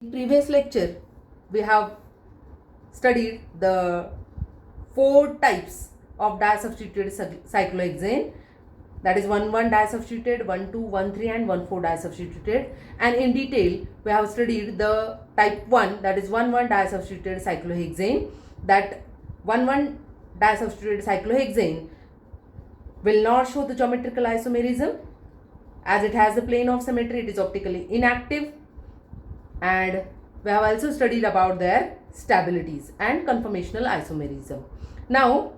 In previous lecture, we have studied the four types of disubstituted cyclohexane, that is 1,1 disubstituted, 1,2, 1,3 and 1,4 disubstituted, and in detail we have studied the type 1, that is 1,1 disubstituted cyclohexane. That 1,1 disubstituted cyclohexane will not show the geometrical isomerism as it has the plane of symmetry. It is optically inactive, and we have also studied about their stabilities and conformational isomerism. Now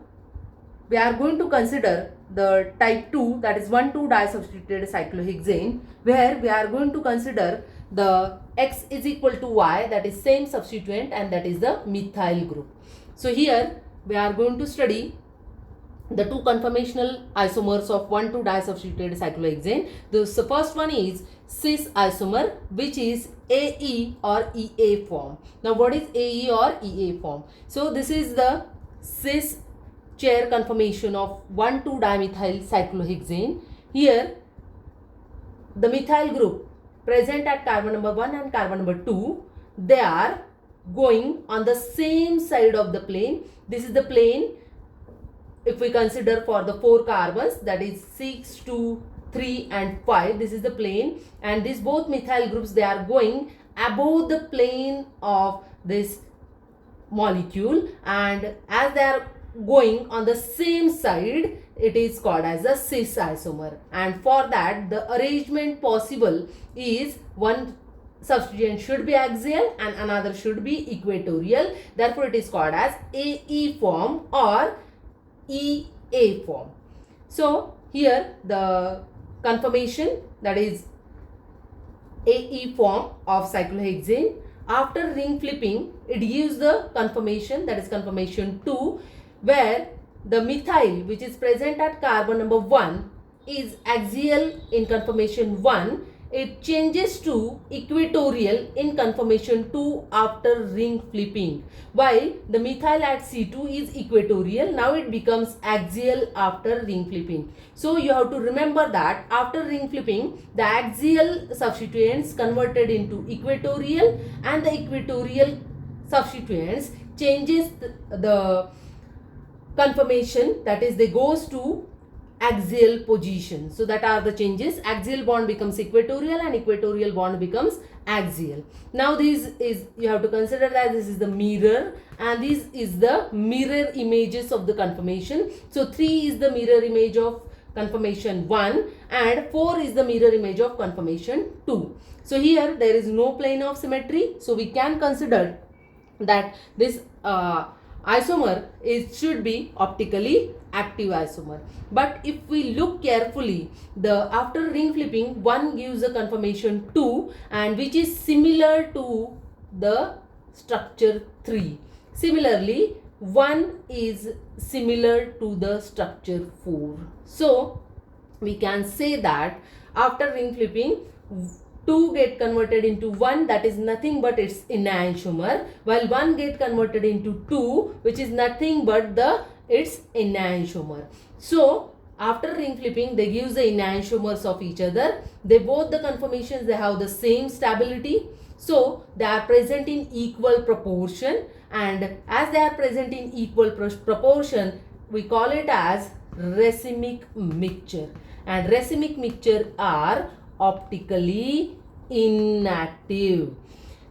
we are going to consider the type 2, that is 1,2 disubstituted cyclohexane, where we are going to consider the X is equal to Y, that is same substituent, and that is the methyl group. So here we are going to study the two conformational isomers of 1,2 disubstituted cyclohexane. The first one is cis isomer, which is AE or EA form. Now what is AE or EA form? So this is the cis chair conformation of 1,2 dimethyl cyclohexane. Here the methyl group present at carbon number 1 and carbon number 2, they are going on the same side of the plane. This is the plane if we consider for the 4 carbons, that is 6, 2, 3 and 5. This is the plane, and these both methyl groups, they are going above the plane of this molecule, and as they are going on the same side, it is called as a cis isomer. And for that, the arrangement possible is one substituent should be axial and another should be equatorial. Therefore it is called as AE form or EA form. So here the conformation, that is AE form of cyclohexane, after ring flipping it gives the conformation, that is conformation 2, where the methyl which is present at carbon number 1 is axial in conformation 1. It changes to equatorial in conformation 2 after ring flipping, while the methyl at C2 is equatorial. Now it becomes axial after ring flipping. So you have to remember that after ring flipping, the axial substituents converted into equatorial, and the equatorial substituents changes the conformation, that is they goes to axial position. So that are the changes. Axial bond becomes equatorial and equatorial bond becomes axial. Now this is, you have to consider that this is the mirror and this is the mirror images of the conformation. So 3 is the mirror image of conformation 1 and 4 is the mirror image of conformation 2. So here there is no plane of symmetry, so we can consider that this isomer should be optically active isomer. But if we look carefully, the after ring flipping, one gives a conformation 2 and which is similar to the structure 3. Similarly, 1 is similar to the structure 4. So we can say that after ring flipping, 2 get converted into 1, that is nothing but its enantiomer, while 1 get converted into 2, which is nothing but its enantiomer. So after ring flipping, they give the enantiomers of each other. They both the conformations, they have the same stability, so they are present in equal proportion, and as they are present in equal proportion, we call it as racemic mixture, and racemic mixture are optically inactive.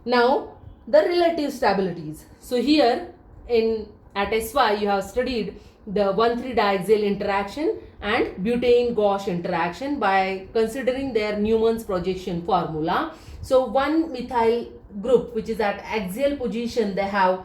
Now the relative stabilities. So here at SY you have studied the 1,3 diaxial interaction and butane-Gauche interaction by considering their Newman's projection formula. So one methyl group which is at axial position, they have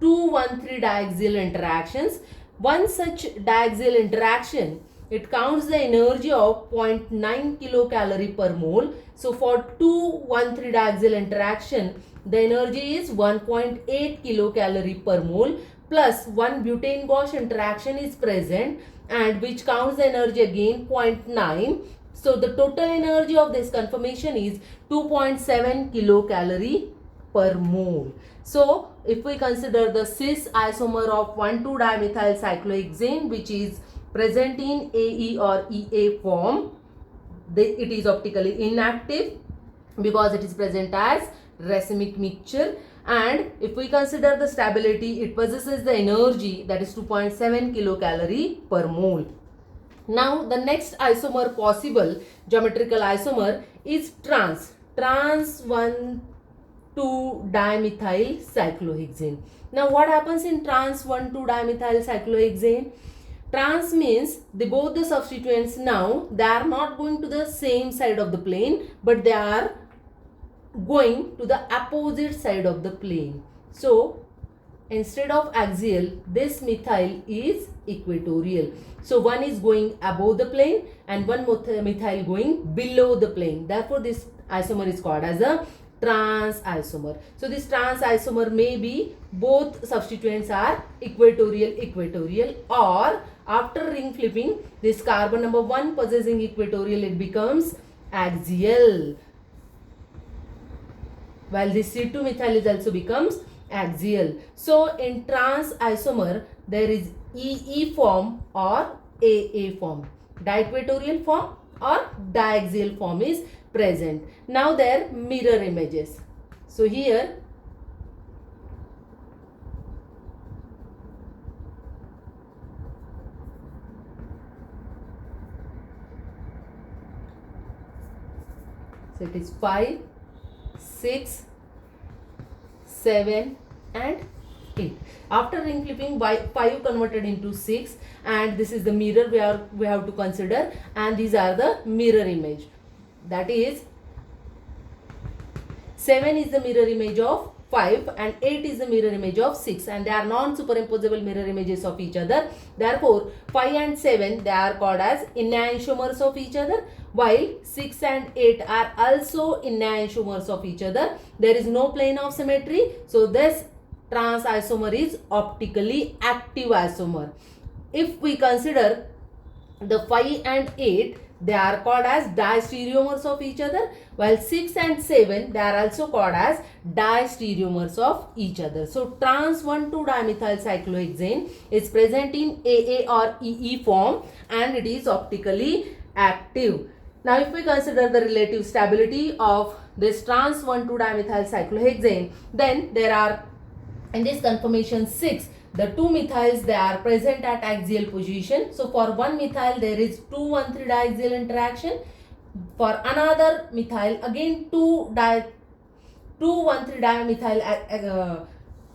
2 1,3 diaxial interactions. One such diaxial interaction, it counts the energy of 0.9 kilocalorie per mole. So for 2 1,3 diaxial interaction, the energy is 1.8 kilocalorie per mole, plus one butane-Gauche interaction is present and which counts the energy again 0.9. So the total energy of this conformation is 2.7 kilocalorie per mole. So if we consider the cis isomer of 1,2 dimethyl cyclohexane, which is present in AE or EA form, it is optically inactive because it is present as racemic mixture. And if we consider the stability, it possesses the energy that is 2.7 kilocalorie per mole. Now the next isomer possible, geometrical isomer, is trans 1,2-dimethyl cyclohexane. Now what happens in trans 1,2-dimethyl cyclohexane? Trans means both the substituents now they are not going to the same side of the plane, but they are going to the opposite side of the plane. So instead of axial, this methyl is equatorial. So one is going above the plane and one methyl going below the plane. Therefore this isomer is called as a trans isomer. So this trans isomer may be both substituents are equatorial, or after ring flipping, this carbon number 1 possessing equatorial, it becomes axial, while this C2 methyl is also becomes axial. So in trans isomer there is EE form or AA form, diequatorial form or diaxial form is present. Now their mirror images. So here so it is 5, 6, 7 and 8. After ring flipping, 5 converted into 6, and this is the mirror we have to consider, and these are the mirror image. That is 7 is the mirror image of 5 and 8 is the mirror image of 6, and they are non-superimposable mirror images of each other. Therefore 5 and 7 they are called as enantiomers of each other, while 6 and 8 are also enantiomers of each other. There is no plane of symmetry, so this trans isomer is optically active isomer. If we consider the 5 and 8, they are called as diastereomers of each other, while 6 and 7 they are also called as diastereomers of each other. So trans 1,2-dimethyl cyclohexane is present in AA or EE form and it is optically active. Now if we consider the relative stability of this trans 1,2-dimethyl cyclohexane, then there are in this conformation 6, the 2 methyls they are present at axial position. So for one methyl there is 2,1,3 diaxial interaction. For another methyl again 2,1,3 dimethyl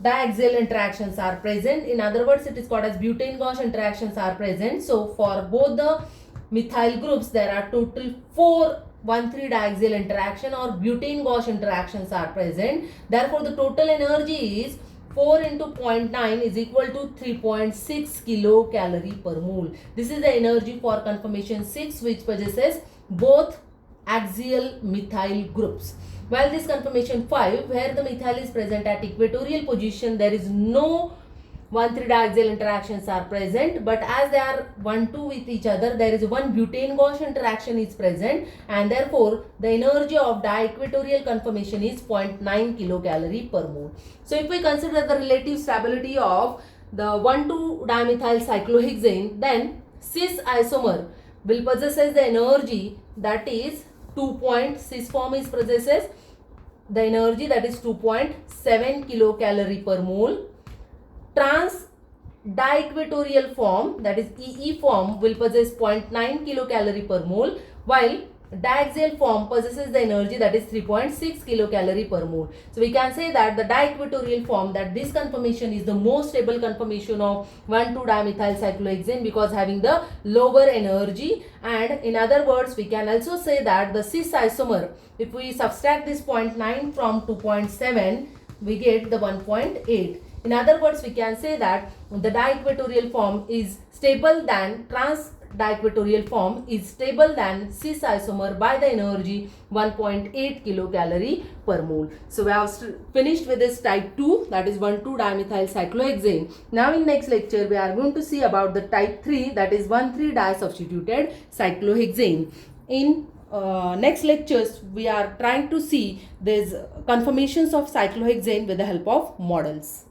diaxial interactions are present. In other words, it is called as butane-Gauche interactions are present. So for both the methyl groups there are total 4,1,3 diaxial interaction or butane-Gauche interactions are present. Therefore the total energy is 4 into 0.9 is equal to 3.6 kilocalorie per mole. This is the energy for conformation 6, which possesses both axial methyl groups. While this conformation 5, where the methyl is present at equatorial position, there is no 1,3 diaxial interactions are present, but as they are 1,2 with each other, there is one butane-Gauche interaction is present, and therefore the energy of diequatorial conformation is 0.9 kilocalorie per mole. So if we consider the relative stability of the 1,2-dimethyl cyclohexane, then cis isomer will possess the energy that is cis form is possesses the energy that is 2.7 kilocalorie per mole. Trans diequatorial form, that is EE form, will possess 0.9 kilocalorie per mole, while diaxial form possesses the energy that is 3.6 kilocalorie per mole. So we can say that the diequatorial form, that this conformation is the most stable conformation of 1,2-dimethyl cyclohexane because having the lower energy. And in other words, we can also say that the cis isomer, if we subtract this 0.9 from 2.7, we get the 1.8. In other words, we can say that the diequatorial form is stable than trans diequatorial form is stable than cis isomer by the energy 1.8 kilocalorie per mole. So we have finished with this type 2, that is 1,2-dimethyl cyclohexane. Now in next lecture we are going to see about the type 3, that is 1,3-disubstituted cyclohexane. In next lectures we are trying to see these conformations of cyclohexane with the help of models.